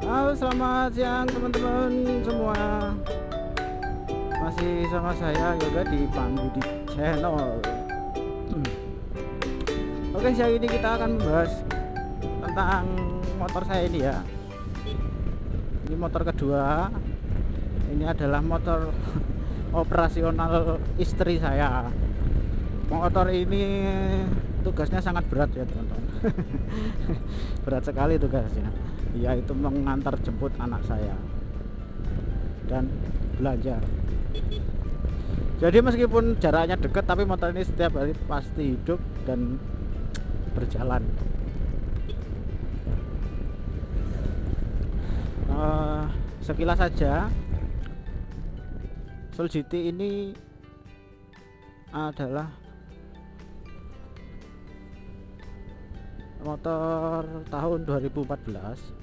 Halo, selamat siang teman-teman semua. Masih sama saya Yoga di Pambudi Channel. Oke, siang ini kita akan membahas tentang motor saya ini ya. Ini motor kedua. Ini adalah motor operasional istri saya. Motor ini tugasnya sangat berat ya teman-teman. Berat sekali tugasnya, yaitu mengantar jemput anak saya dan belanja. Jadi meskipun jaraknya dekat, tapi motor ini setiap hari pasti hidup dan berjalan. Sekilas saja, Soul GT ini adalah motor tahun 2014.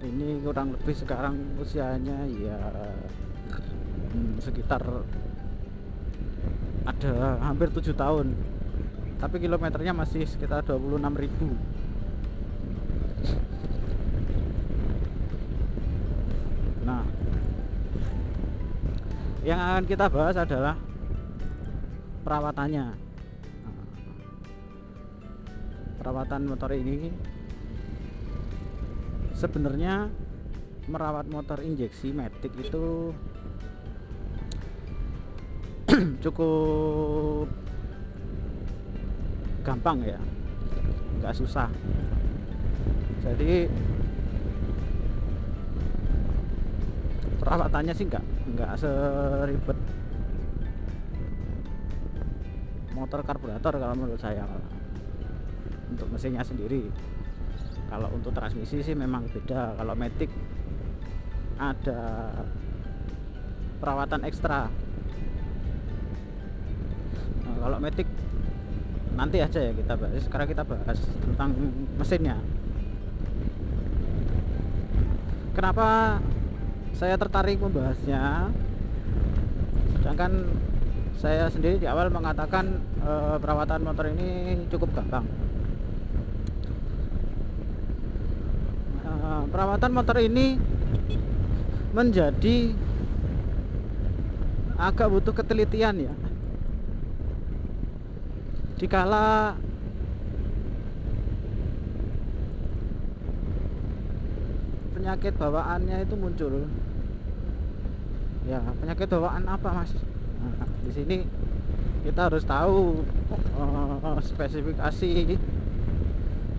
Ini kurang lebih sekarang usianya ya sekitar ada hampir 7 tahun, tapi kilometernya masih sekitar 26.000. Nah, yang akan kita bahas adalah perawatannya. Perawatan motor ini sebenarnya, merawat motor injeksi Matic itu cukup gampang ya, nggak susah. Jadi perawatannya sih nggak seribet motor karburator kalau menurut saya. Untuk mesinnya sendiri, kalau untuk transmisi sih memang beda. Kalau Matic ada perawatan ekstra. Nah, kalau Matic nanti aja ya kita bahas. Sekarang kita bahas tentang mesinnya. Kenapa saya tertarik membahasnya, sedangkan saya sendiri di awal mengatakan perawatan motor ini cukup gampang. Perawatan motor ini menjadi agak butuh ketelitian ya, dikala penyakit bawaannya itu muncul. Ya, penyakit bawaan apa mas? Nah, di sini kita harus tahu spesifikasi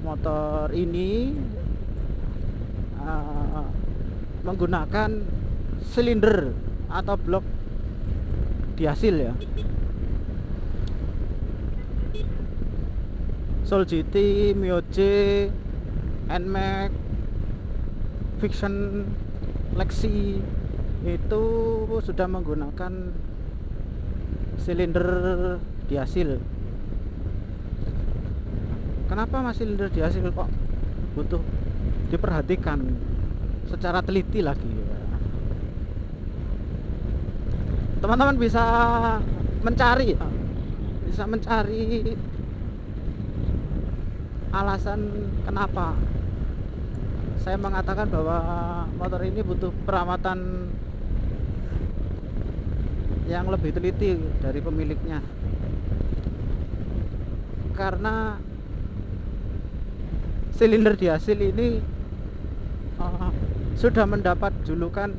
motor ini menggunakan silinder atau blok diasil ya. Soul GT, Mio J, NMAX, Fiction, Lexi itu sudah menggunakan silinder diasil. Kenapa mas silinder diasil kok butuh diperhatikan secara teliti lagi ya? Teman-teman bisa mencari alasan kenapa saya mengatakan bahwa motor ini butuh perawatan yang lebih teliti dari pemiliknya. Karena silinder diasil ini sudah mendapat julukan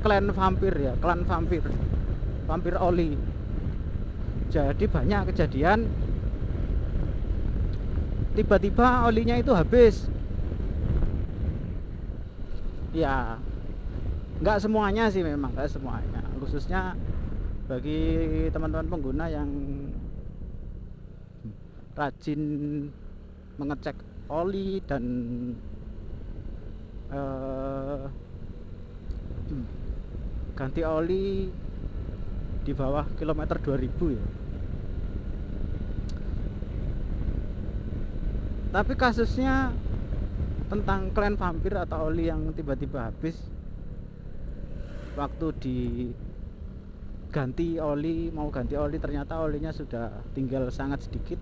klan vampir, vampir oli. Jadi banyak kejadian tiba-tiba olinya itu habis. Ya, nggak semuanya sih, memang nggak semuanya, khususnya bagi teman-teman pengguna yang rajin mengecek oli dan ganti oli di bawah kilometer 2000 ya. Tapi kasusnya tentang klan vampir atau oli yang tiba-tiba habis waktu diganti oli, mau ganti oli ternyata olinya sudah tinggal sangat sedikit.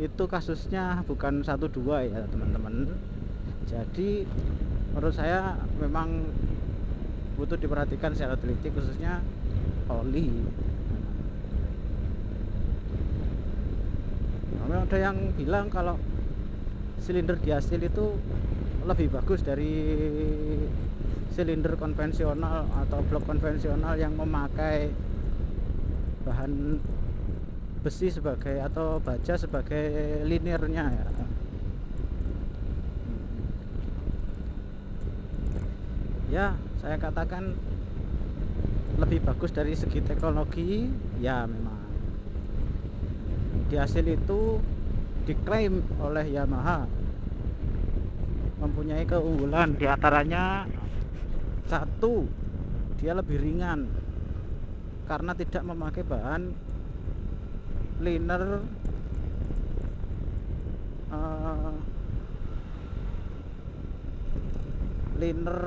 Itu kasusnya bukan 1-2 ya teman-teman. Jadi menurut saya memang butuh diperhatikan secara teliti, khususnya oli. Nah, ada yang bilang kalau silinder diasil itu lebih bagus dari silinder konvensional atau blok konvensional yang memakai bahan besi sebagai atau baja sebagai liniernya ya. Ya, saya katakan lebih bagus dari segi teknologi ya. Memang diasil itu diklaim oleh Yamaha mempunyai keunggulan, diantaranya satu, dia lebih ringan karena tidak memakai bahan liner liner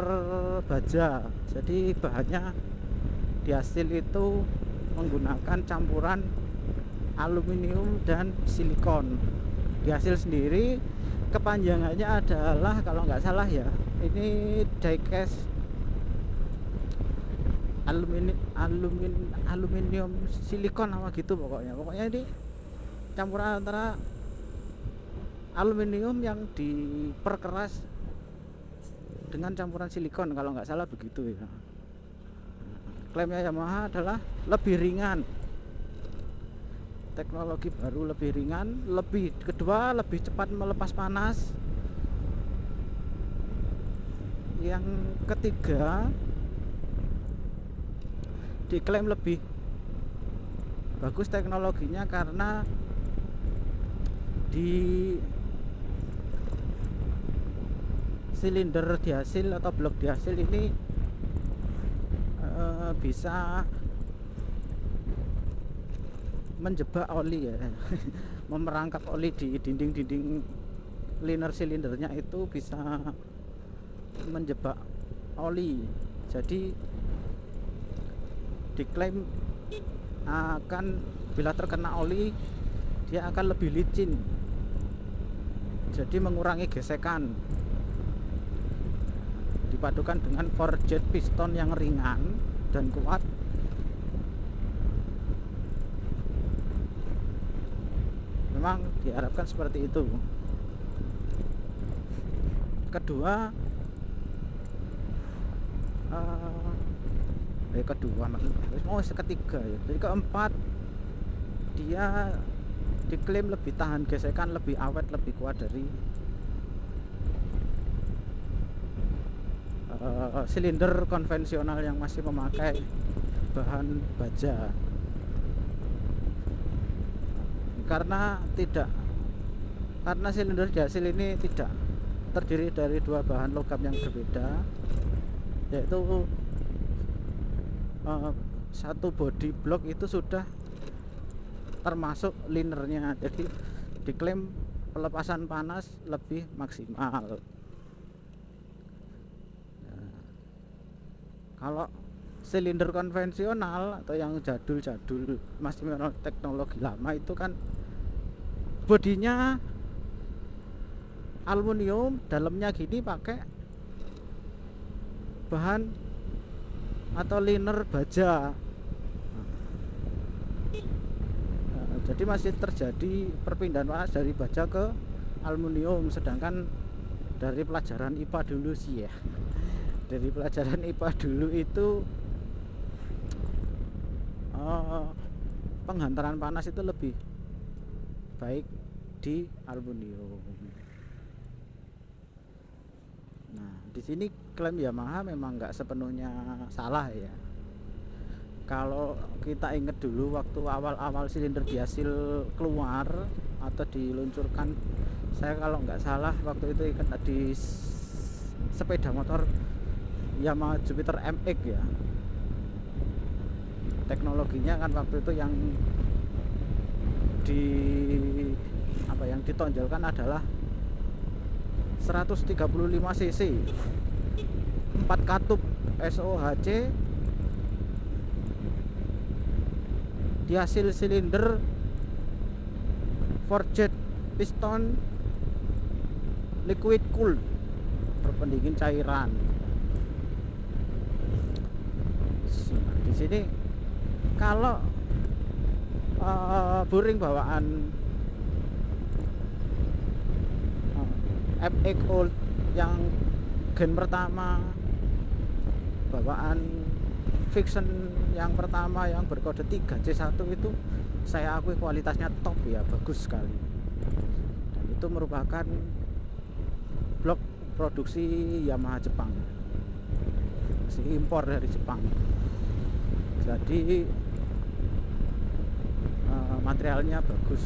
baja. Jadi bahannya diasil itu menggunakan campuran aluminium dan silikon. Diasil sendiri kepanjangannya adalah, kalau nggak salah ya, ini diecast aluminium silikon apa gitu pokoknya ini campuran antara aluminium yang diperkeras dengan campuran silikon, kalau nggak salah begitu ya. Klaimnya Yamaha adalah lebih ringan, teknologi baru, lebih ringan, kedua lebih cepat melepas panas, yang ketiga diklaim lebih bagus teknologinya karena di silinder diasil atau blok diasil ini bisa menjebak oli ya memerangkap oli di dinding-dinding liner silindernya, itu bisa menjebak oli. Jadi diklaim akan bila terkena oli dia akan lebih licin, jadi mengurangi gesekan. Dipadukan dengan forged piston yang ringan dan kuat, memang diharapkan seperti itu. Kedua ketiga ya. Jadi keempat, dia diklaim lebih tahan gesekan, lebih awet, lebih kuat dari silinder konvensional yang masih memakai bahan baja. Karena silinder diasil ini tidak terdiri dari dua bahan logam yang berbeda, yaitu satu body block itu sudah termasuk linernya, jadi diklaim pelepasan panas lebih maksimal. Kalau silinder konvensional atau yang jadul-jadul masih teknologi lama itu kan bodinya aluminium, dalamnya gini pakai bahan atau liner baja. Jadi masih terjadi perpindahan panas dari baja ke aluminium. Sedangkan dari pelajaran IPA dulu sih ya, dari pelajaran IPA dulu itu penghantaran panas itu lebih baik di aluminium. Nah, di sini klaim Yamaha memang nggak sepenuhnya salah ya. Kalau kita ingat dulu waktu awal-awal silinder diasil keluar atau diluncurkan, saya kalau nggak salah waktu itu ingat di sepeda motor Yamaha Jupiter MX ya. Teknologinya kan waktu itu yang ditonjolkan adalah 135 cc 4 katup SOHC diasil silinder forged piston liquid cooled. pendingin cairan. Nah, di sini kalau Buring bawaan FX Old yang gen pertama, bawaan Vixen yang pertama yang berkode 3C1 itu saya akui kualitasnya top ya, bagus sekali. Dan itu merupakan blok produksi Yamaha Jepang, masih impor dari Jepang. Jadi materialnya bagus,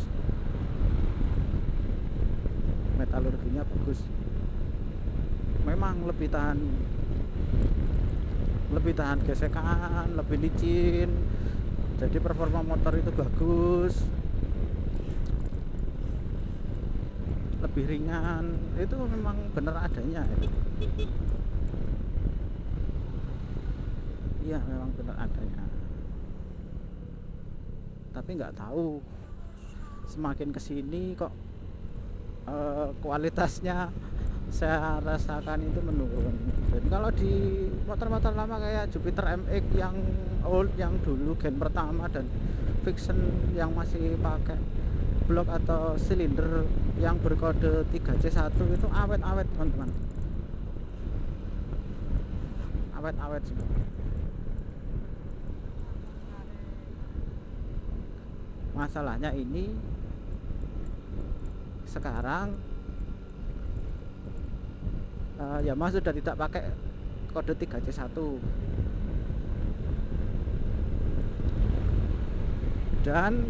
metalurginya bagus, memang lebih tahan gesekan, lebih licin, jadi performa motor itu bagus, lebih ringan. Itu memang benar adanya ya. Iya, memang benar adanya. Tapi nggak tahu semakin kesini kok kualitasnya saya rasakan itu menurun. Dan kalau di motor-motor lama kayak Jupiter MX yang old, yang dulu gen pertama, dan Vixen yang masih pakai blok atau silinder yang berkode 3C1 itu awet-awet teman-teman, awet-awet semua. Masalahnya ini sekarang Yamaha sudah tidak pakai kode 3C1, dan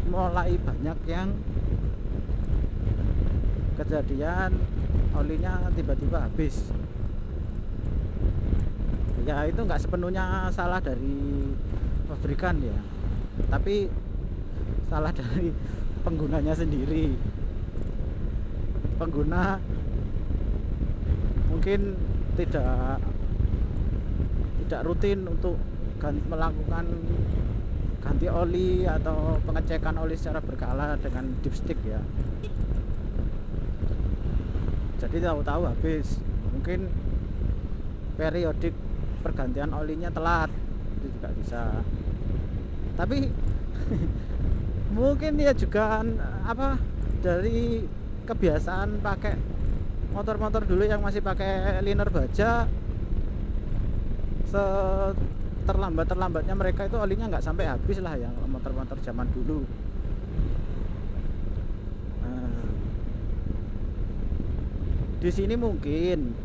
mulai banyak yang kejadian olinya tiba-tiba habis. Ya itu nggak sepenuhnya salah dari pabrikan ya, tapi salah dari penggunanya sendiri. Pengguna mungkin tidak rutin untuk melakukan ganti oli atau pengecekan oli secara berkala dengan dipstick ya. Jadi tahu-tahu habis, mungkin periodik pergantian olinya telat, itu juga bisa. Tapi mungkin dia juga dari kebiasaan pakai motor-motor dulu yang masih pakai liner baja, terlambatnya mereka itu olinya nggak sampai habis lah ya, motor-motor zaman dulu. Di sini mungkin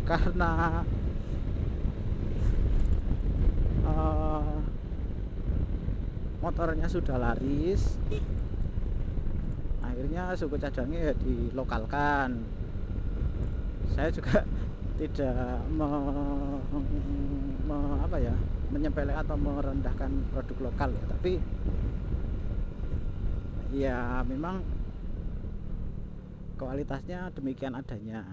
karena motornya sudah laris, akhirnya suku cadangnya ya dilokalkan. Saya juga tidak menyepelekan atau merendahkan produk lokal ya, tapi ya memang kualitasnya demikian adanya.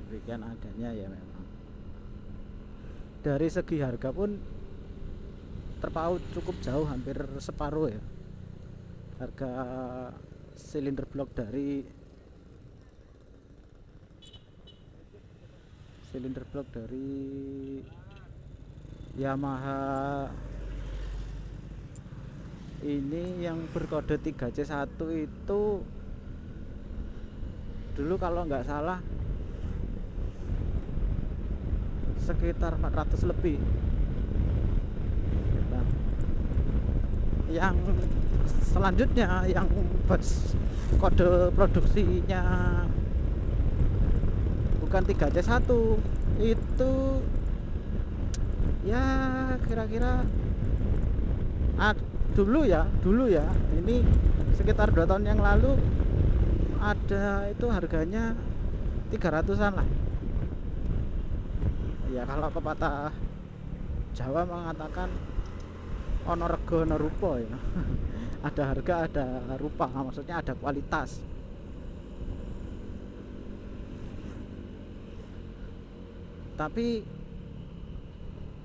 Demikian adanya ya memang. Dari segi harga pun terpaut cukup jauh, hampir separuh ya, harga silinder blok dari Yamaha ini yang berkode 3C1 itu dulu kalau nggak salah sekitar 400 lebih. Nah, yang selanjutnya yang kode produksinya bukan 3C1 itu ya kira-kira dulu ya ini sekitar 2 tahun yang lalu ada, itu harganya 300-an lah ya. Kalau pepatah Jawa mengatakan ono rego ono rupa ya ada harga ada rupa, maksudnya ada kualitas. Tapi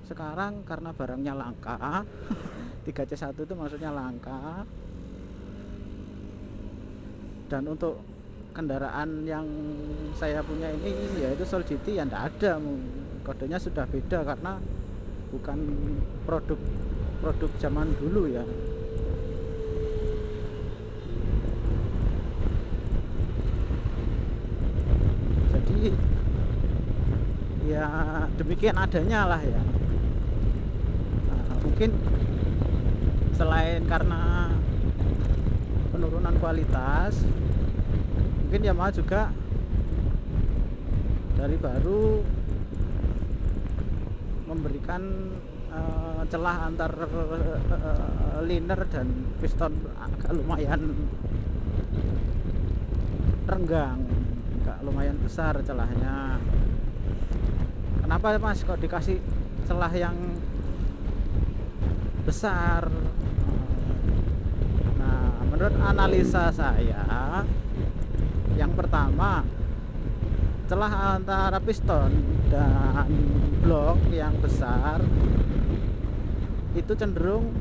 sekarang karena barangnya langka 3C1 itu maksudnya langka, dan untuk kendaraan yang saya punya ini yaitu Soul GT ya enggak ada, kodenya sudah beda karena bukan produk zaman dulu ya. Jadi ya demikian adanya lah ya. Nah, mungkin selain karena penurunan kualitas, mungkin Yamaha juga dari baru memberikan celah antar liner dan piston agak lumayan renggang, agak lumayan besar celahnya. Kenapa Mas kok dikasih celah yang besar? Nah, menurut analisa saya, yang pertama, celah antara piston dan blok yang besar itu cenderung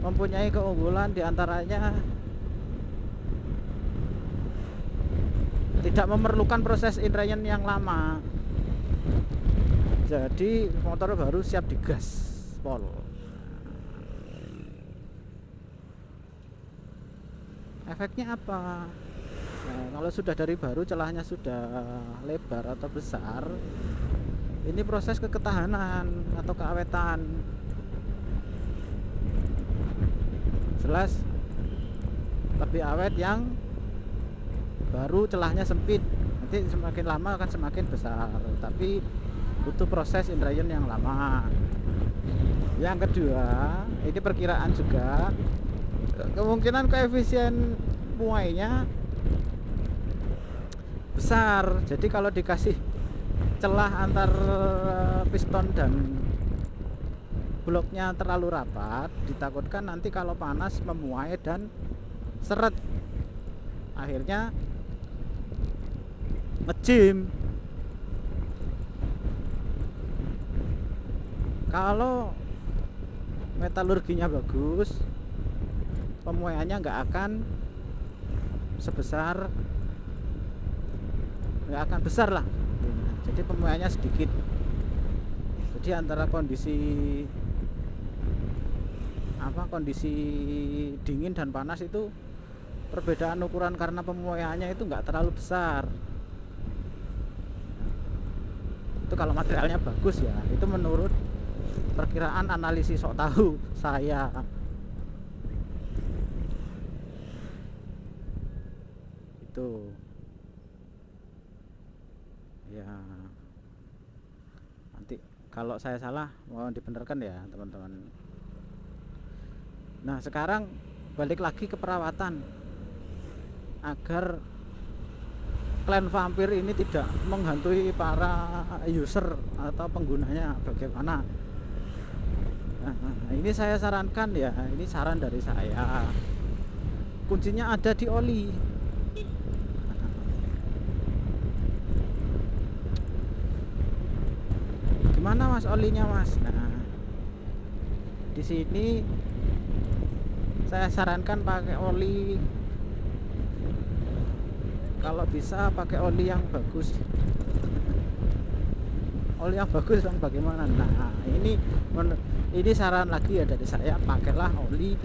mempunyai keunggulan, diantaranya tidak memerlukan proses indrayan yang lama. Jadi motor baru siap digaspol. Efeknya apa? Nah, kalau sudah dari baru celahnya sudah lebar atau besar, ini proses keketahanan atau keawetan. Jelas lebih awet yang baru celahnya sempit. Nanti semakin lama akan semakin besar, tapi butuh proses indrayan yang lama. Yang kedua, ini perkiraan juga, kemungkinan koefisien muainya besar. Jadi kalau dikasih celah antar piston dan bloknya terlalu rapat, ditakutkan nanti kalau panas memuai dan seret, akhirnya ngejim. Kalau metalurginya bagus, pemuaiannya nggak akan besar lah. Jadi pemuaiannya sedikit. Jadi antara kondisi dingin dan panas itu perbedaan ukuran karena pemuaiannya itu nggak terlalu besar. Itu kalau materialnya bagus ya, itu menurut perkiraan analisis sok tahu saya. Itu ya, nanti kalau saya salah mohon dibenarkan ya teman-teman. Nah, sekarang balik lagi ke perawatan agar klan vampir ini tidak menghantui para user atau penggunanya. Bagaimana? Nah, ini saya sarankan ya, ini saran dari saya. Kuncinya ada di oli. Gimana Mas olinya Mas? Nah, di sini saya sarankan pakai oli, kalau bisa pakai oli yang bagus. Oli yang bagus dong bagaimana? Nah, ini saran lagi ya dari saya, pakailah oli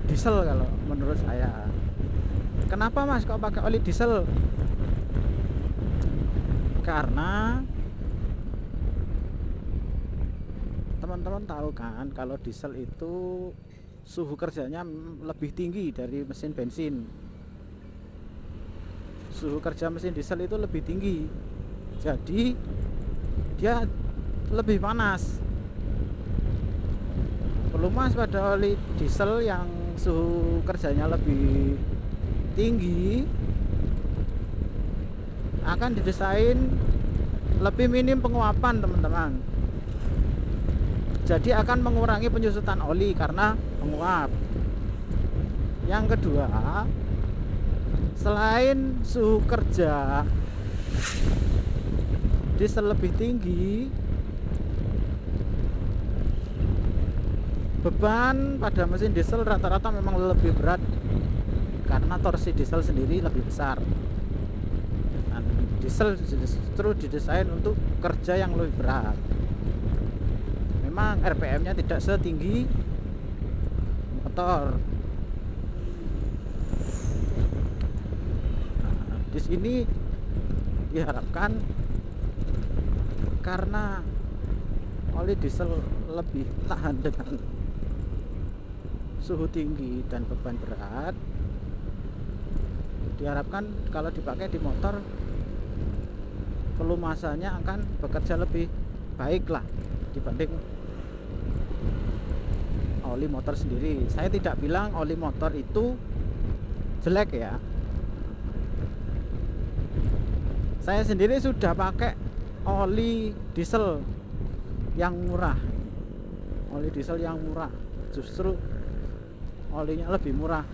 diesel kalau menurut saya. Kenapa Mas kok pakai oli diesel? Karena teman-teman tahu kan kalau diesel itu suhu kerjanya lebih tinggi dari mesin bensin. Suhu kerja mesin diesel itu lebih tinggi, jadi dia lebih panas. Perlu Mas pada oli diesel yang suhu kerjanya lebih tinggi akan didesain lebih minim penguapan teman-teman. Jadi akan mengurangi penyusutan oli karena menguap. Yang kedua, Selain suhu kerja diesel lebih tinggi, beban pada mesin diesel rata-rata memang lebih berat karena torsi diesel sendiri lebih besar. Dan diesel justru didesain untuk kerja yang lebih berat. Memang RPM-nya tidak setinggi motor. Nah, di sini diharapkan karena oli diesel lebih tahan dengan suhu tinggi dan beban berat, diharapkan kalau dipakai di motor pelumasannya akan bekerja lebih baik lah dibanding oli motor sendiri. Saya tidak bilang oli motor itu jelek ya. Saya sendiri sudah pakai oli diesel yang murah. Oli diesel yang murah, justru olinya lebih murah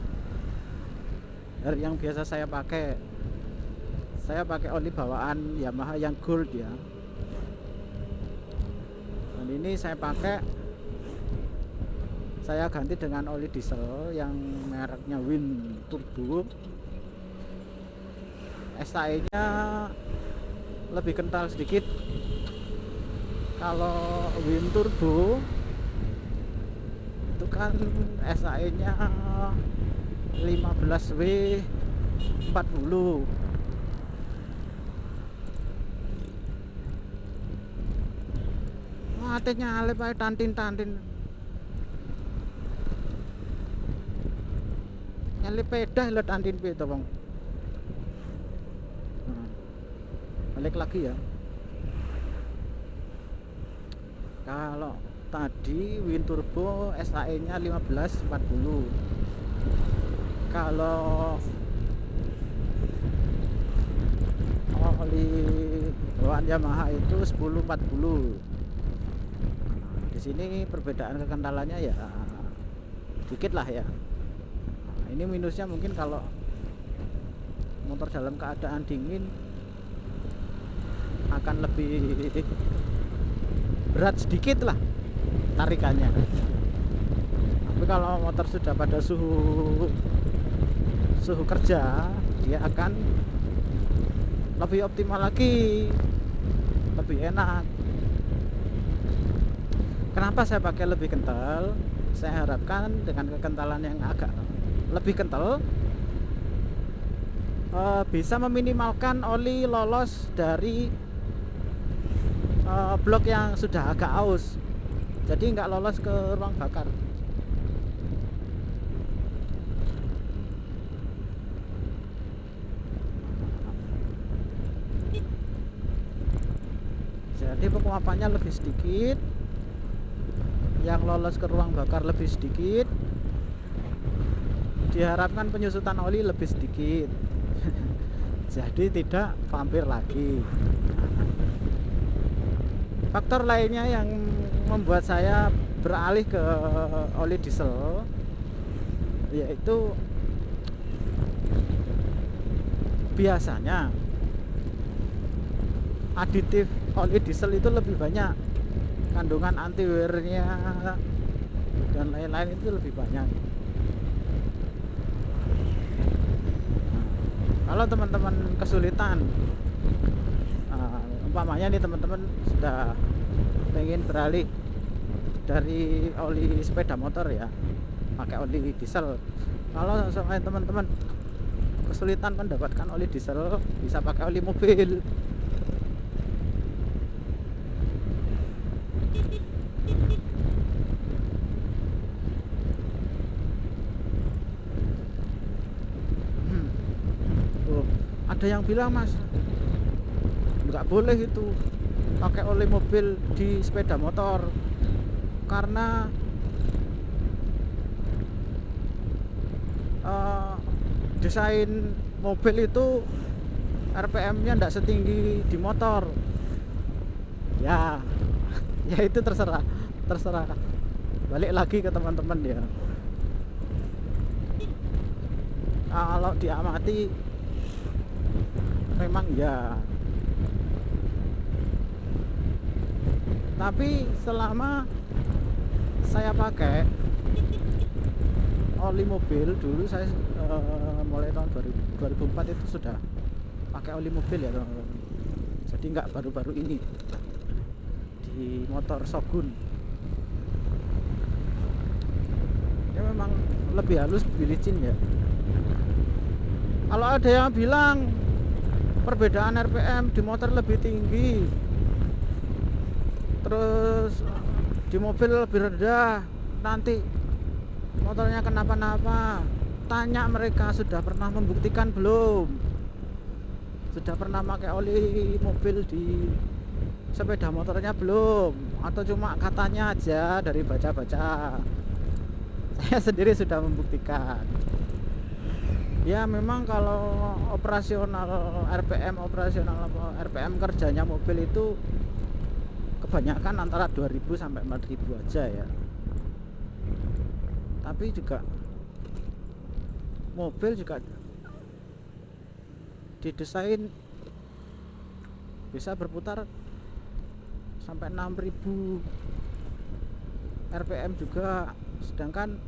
dari yang biasa saya pakai. Saya pakai oli bawaan Yamaha yang gold ya. Dan ini saya ganti dengan oli diesel yang mereknya Win Turbo. SAE-nya lebih kental sedikit. Kalau Win Turbo itu kan SAE-nya 15W40. Wah, nyalip ae tantin-tantin. Nyalip pedah lho tantin piye to, Bang. Balik lagi ya. Kalau tadi Win Turbo SAE-nya 1540. Kalau oli bawaan Yamaha itu 1040. Di sini perbedaan kekentalannya ya dikit lah ya. Ini minusnya mungkin kalau motor dalam keadaan dingin akan lebih berat sedikit lah tarikannya. Tapi kalau motor sudah pada suhu kerja, dia akan lebih optimal lagi, lebih enak. Kenapa saya pakai lebih kental? Saya harapkan dengan kekentalan yang agak lebih kental bisa meminimalkan oli lolos dari blok yang sudah agak aus, jadi nggak lolos ke ruang bakar. Jadi penguapannya lebih sedikit, yang lolos ke ruang bakar lebih sedikit, diharapkan penyusutan oli lebih sedikit. Jadi tidak vampir lagi. Faktor lainnya yang membuat saya beralih ke oli diesel yaitu biasanya aditif oli diesel itu lebih banyak, kandungan anti-wear-nya dan lain-lain itu lebih banyak. Kalau teman-teman kesulitan, umpamanya nih teman-teman sudah pengen beralih dari oli sepeda motor ya, pakai oli diesel. Kalau soalnya teman-teman kesulitan mendapatkan oli diesel, bisa pakai oli mobil. Ada yang bilang, Mas, nggak boleh itu pakai oli mobil di sepeda motor karena desain mobil itu RPM-nya nggak setinggi di motor. Ya itu terserah. Balik lagi ke teman-teman ya. Kalau diamati memang ya. Tapi selama saya pakai oli mobil dulu, saya mulai tahun 2004 itu sudah pakai oli mobil ya teman-teman. Jadi nggak baru-baru ini di motor Shogun. Ya memang lebih halus, lebih licin ya. Kalau ada yang bilang perbedaan RPM di motor lebih tinggi, terus di mobil lebih rendah, nanti motornya kenapa-napa, tanya mereka sudah pernah membuktikan belum, sudah pernah pakai oli mobil di sepeda motornya belum, atau cuma katanya aja dari baca-baca. Saya sendiri sudah membuktikan. Ya memang kalau operasional RPM kerjanya mobil itu kebanyakan antara 2000 sampai 4000 aja ya. Tapi juga mobil juga didesain bisa berputar sampai 6000 RPM juga, sedangkan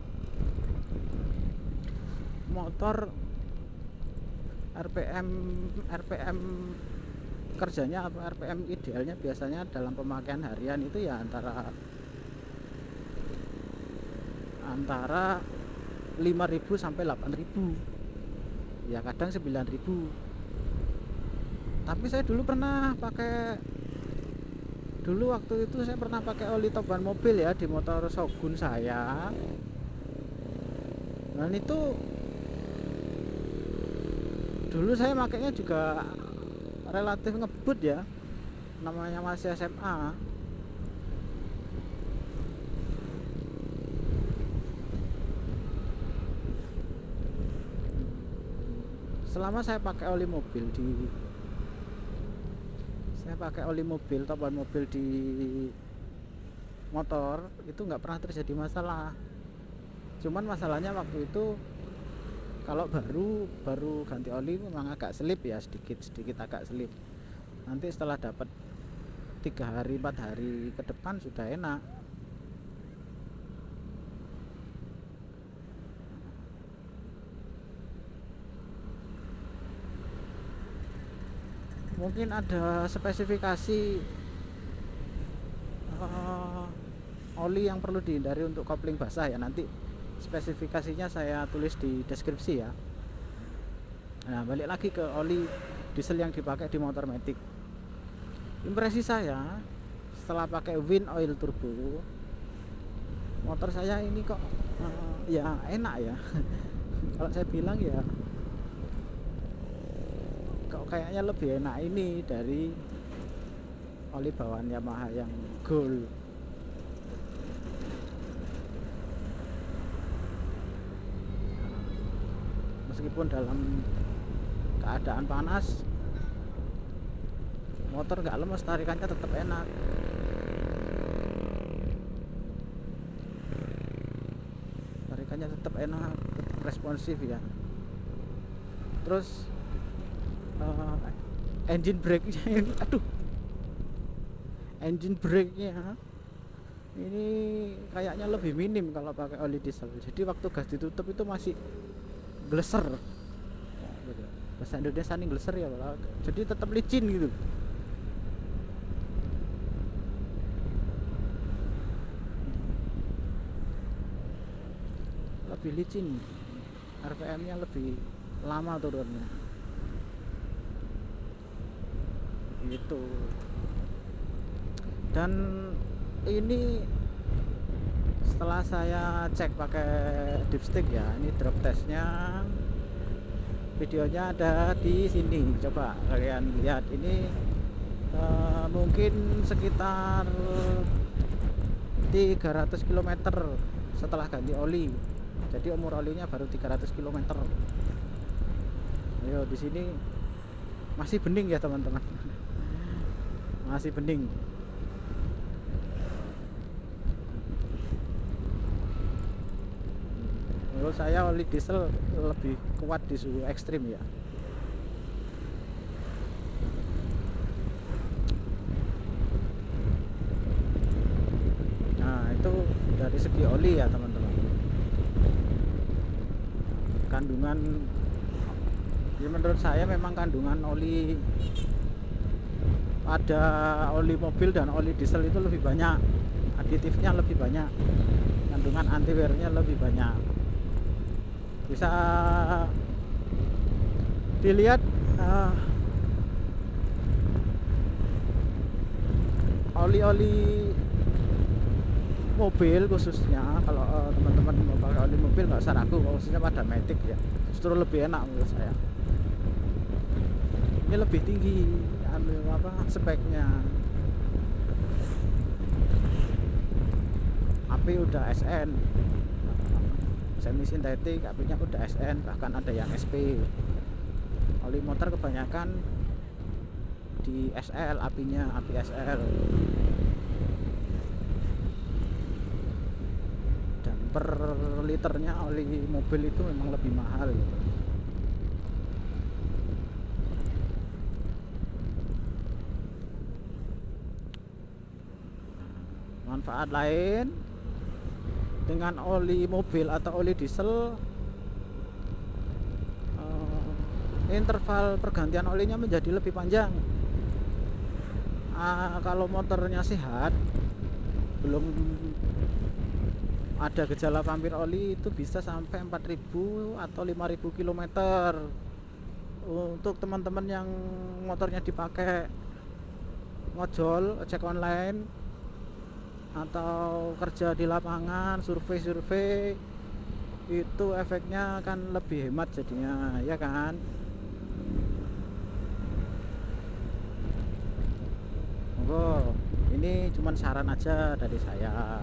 motor RPM kerjanya atau RPM idealnya biasanya dalam pemakaian harian itu ya antara 5.000 sampai 8.000, ya kadang 9.000. Tapi saya dulu waktu itu saya pernah pakai oli toban mobil ya di motor Shogun saya. Dan itu dulu saya makainya juga relatif ngebut ya, namanya masih SMA. Selama saya pakai oli mobil topan mobil di motor itu nggak pernah terjadi masalah. Cuman masalahnya waktu itu kalau baru ganti oli memang agak selip ya, sedikit agak selip. Nanti setelah dapat 3 hari 4 hari ke depan sudah enak. Mungkin ada spesifikasi oli yang perlu dihindari untuk kopling basah ya, nanti spesifikasinya saya tulis di deskripsi ya. Nah, balik lagi ke oli diesel yang dipakai di motor Matic. Impresi saya setelah pakai Win Oil Turbo, motor saya ini kok ya enak ya. Kalau saya bilang ya kok kayaknya lebih enak ini dari oli bawaan Yamaha yang Gold. Meskipun dalam keadaan panas motor nggak lemes, tarikannya tetap enak. Tarikannya tetap enak, tetap responsif ya. Terus engine brake-nya ini, engine brake-nya ini kayaknya lebih minim kalau pakai oli diesel. Jadi waktu gas ditutup itu masih gleser, bahasa Indonesia nih gleser ya, jadi tetap licin gitu. Lebih licin, RPM-nya lebih lama turunnya gitu. Dan ini setelah saya cek pakai dipstick ya, ini drop testnya, videonya ada di sini, coba kalian lihat. Ini mungkin sekitar 300 km setelah ganti oli, jadi umur olinya baru 300 km. Ayo, di sini masih bening ya teman-teman. Masih bening. Menurut saya oli diesel lebih kuat di suhu ekstrim ya. dari segi oli ya teman-teman. Kandungan ya menurut saya memang kandungan oli pada oli mobil dan oli diesel itu lebih banyak, aditifnya lebih banyak, kandungan antiwear-nya lebih banyak. Bisa dilihat oli-oli mobil khususnya, kalau teman-teman mau pakai oli mobil nggak usah ragu, khususnya pada Matic ya, justru lebih enak menurut saya. Ini lebih tinggi ambil speknya. AP udah SN, semi sintetik, AP-nya udah SN, bahkan ada yang SP. Oli motor kebanyakan di SL, AP-nya AP SL. Dan per liternya oli mobil itu memang lebih mahal gitu. Manfaat lain dengan oli mobil atau oli diesel, interval pergantian olinya menjadi lebih panjang. Kalau motornya sehat, belum ada gejala vampir oli, itu bisa sampai 4.000 atau 5.000 km. Untuk teman-teman yang motornya dipakai ngojol, ojek online, atau kerja di lapangan, survei, itu efeknya kan lebih hemat jadinya, ya kan? Monggo, ini cuman saran aja dari saya.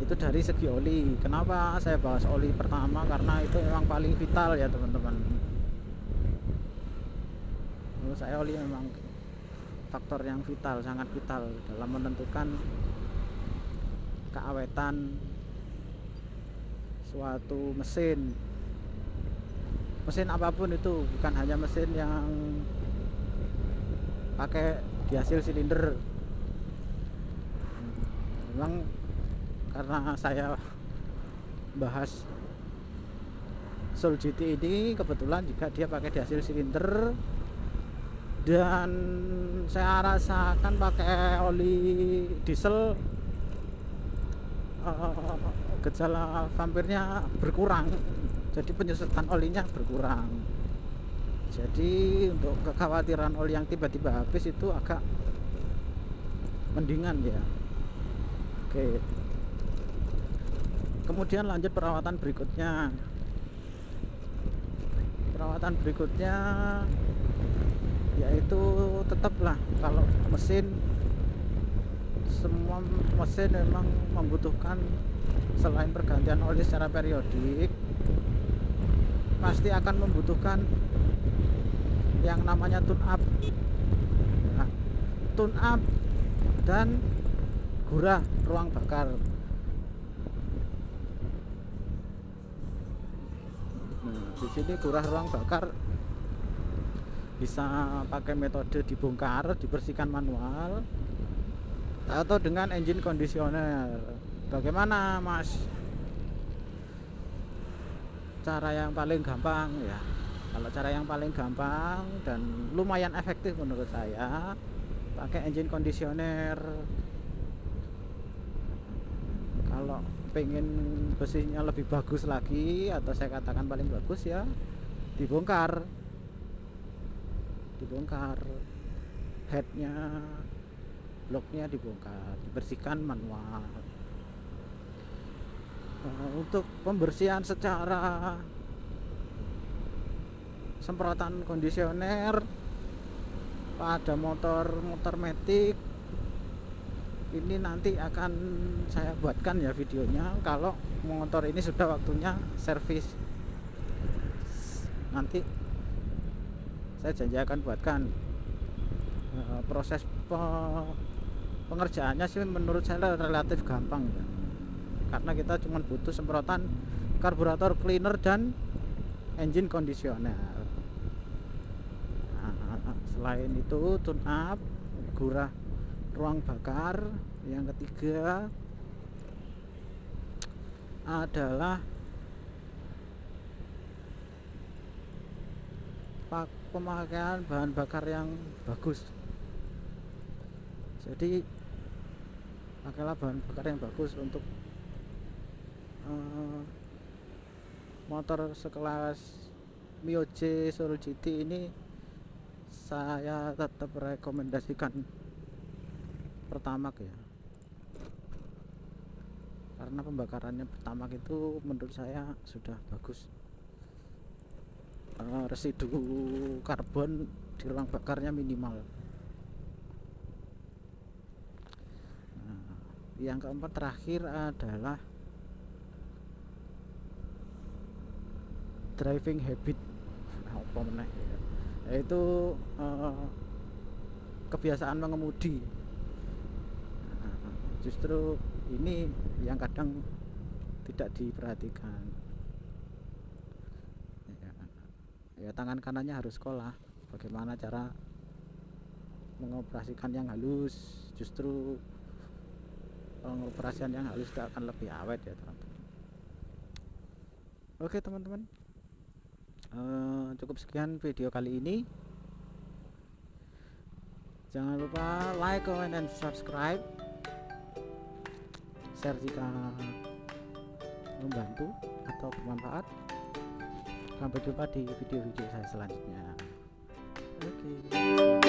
Itu dari segi oli. Kenapa saya bahas oli pertama? Karena itu memang paling vital ya teman-teman. Menurut saya oli memang faktor yang vital, sangat vital dalam menentukan keawetan suatu mesin apapun itu, bukan hanya mesin yang pakai di hasil silinder. Memang karena saya bahas Soul GT ini kebetulan juga dia pakai di hasil silinder, dan saya rasakan pakai oli diesel gejala vampirnya berkurang, jadi penyusutan olinya berkurang. Jadi untuk kekhawatiran oli yang tiba-tiba habis itu agak mendingan ya. Oke, kemudian lanjut perawatan berikutnya. Perawatan berikutnya yaitu tetaplah kalau mesin, semua mesin memang membutuhkan selain pergantian oli secara periodik, pasti akan membutuhkan yang namanya tune up. Nah, tune up dan gurah ruang bakar. Nah, di sini gurah ruang bakar bisa pakai metode dibongkar, dibersihkan manual, atau dengan engine conditioner. Bagaimana Mas? Cara yang paling gampang ya. Kalau cara yang paling gampang dan lumayan efektif menurut saya, pakai engine conditioner. Kalau pengen bersihnya lebih bagus lagi, atau saya katakan paling bagus ya, dibongkar headnya, bloknya dibongkar, dibersihkan manual. Untuk pembersihan secara semprotan kondisioner pada motor Matic ini nanti akan saya buatkan ya videonya. Kalau motor ini sudah waktunya servis, nanti saya janji akan buatkan. Proses pengerjaannya sih menurut saya relatif gampang ya, karena kita cuma butuh semprotan karburator cleaner dan engine conditioner. Selain itu tune up, gurah ruang bakar. Yang ketiga adalah pemakaian bahan bakar yang bagus. Jadi pakailah bahan bakar yang bagus untuk motor sekelas Mio J Soul GT ini. Saya tetap rekomendasikan Pertamax ya, karena pembakarannya Pertamax itu menurut saya sudah bagus. Residu karbon di ruang bakarnya minimal. Yang keempat terakhir adalah driving habit. Apa meneh ya? Yaitu kebiasaan mengemudi. Justru ini yang kadang tidak diperhatikan. Ya, tangan kanannya harus sekolah bagaimana cara mengoperasikan yang halus. Justru pengoperasian yang halus itu akan lebih awet ya teman-teman. Oke teman-teman, cukup sekian video kali ini. Jangan lupa like, comment, dan subscribe, share jika membantu atau bermanfaat. Sampai jumpa di video-video saya selanjutnya. Oke.